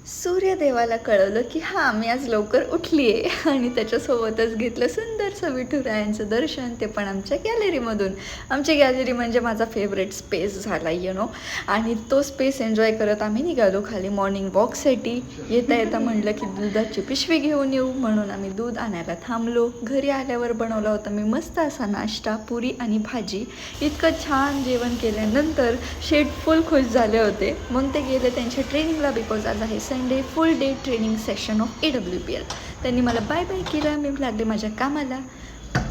सूर्यदेवाला कळवलं की हां मी आज लवकर उठली आहे आणि त्याच्यासोबतच घेतलं सुंदरसं विठुरायांचं दर्शन, ते पण आमच्या गॅलरीमधून. आमची गॅलरी म्हणजे माझा फेवरेट स्पेस झाला नो. आणि तो स्पेस एन्जॉय करत आम्ही निघालो खाली मॉर्निंग वॉकसाठी. येता येता म्हटलं की दुधाची पिशवी घेऊन येऊ, म्हणून आम्ही दूध आणायला थांबलो. घरी आल्यावर बनवला होता मी मस्त असा नाश्ता, पुरी आणि भाजी. इतकं छान जेवण केल्यानंतर शेट फुल खुश झाले होते. मग ते गेले त्यांच्या ट्रेनिंगला, बिकॉज आज आहे Sunday, full day training session of AWPL. त्यांनी मला बाय बाय केलं. मी लागले माझ्या कामाला.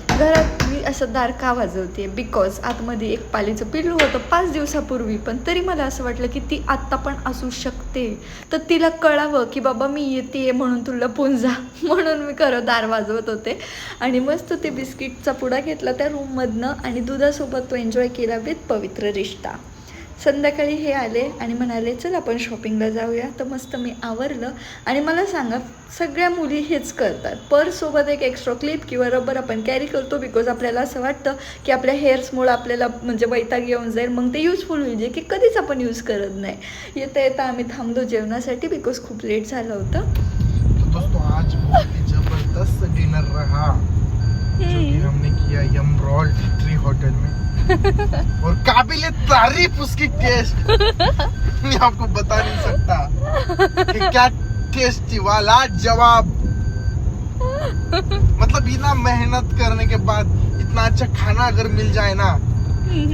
घरात मी असं दार का वाजवते, बिकॉज आतमध्ये एक पालीचं पिल्लू होतं 5 दिवसापूर्वी, पण तरी मला असं वाटलं की ती आत्ता पण असू शकते, तर तिला कळावं की बाबा मी येते म्हणून तू लपून जा. म्हणून मी खरं दार वाजवत होते. आणि मस्त ते बिस्किटचा पुडा घेतला त्या रूममधनं आणि दुधासोबत तो एन्जॉय केला विथ पवित्र रिश्ता. संध्याकाळी हे आले आणि म्हणाले चल आपण शॉपिंगला जाऊया. तर मस्त मी आवरलं. आणि मला सांगा, सगळ्या मुली हेच करतात, पर्ससोबत एक एक्स्ट्रा क्लिप किंवा रबर आपण कॅरी करतो, बिकॉज आपल्याला असं वाटतं की आपल्या हेअर्समुळं आपल्याला म्हणजे वैताग येऊन जाईल, मग ते यूजफुल होईल, जे की कधीच आपण यूज करत नाही. येता येता आम्ही थांबलो जेवणासाठी, बिकॉज खूप लेट झालं होतं. तो दोस्तों आज बहुत ही जबरदस्त डिनर रहा जो कि हमने किया यमरॉल्ड ट्री होटल में और काबिले तारीफ उसकी टेस्ट मैं आपको बता नहीं सकता कि क्या टेस्ट थी, वाला जवाब। मतलब बिना मेहनत करने के बाद इतना अच्छा खाना अगर मिल जाए ना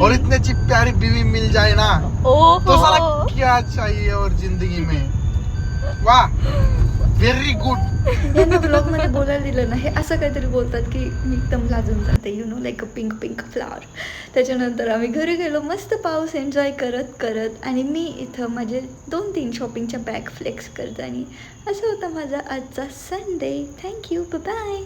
और इतनी अच्छी प्यारी बीवी मिल जाए ना, तो साला क्या चाहिए और जिंदगी में। वाह, व्हेरी गुड। यांना ब्लॉगमध्ये बोलायला दिलं ना, हे असं काहीतरी बोलतात की मी एकदम लाजून जाते, you know, like a pink pink flower. त्याच्यानंतर आम्ही घरी गेलो मस्त पाऊस एन्जॉय करत करत, आणि मी इथं माझे 2-3 शॉपिंगच्या बॅग फ्लेक्स करत. आणि असं होता माझा आजचा संडे. Thank you, bye.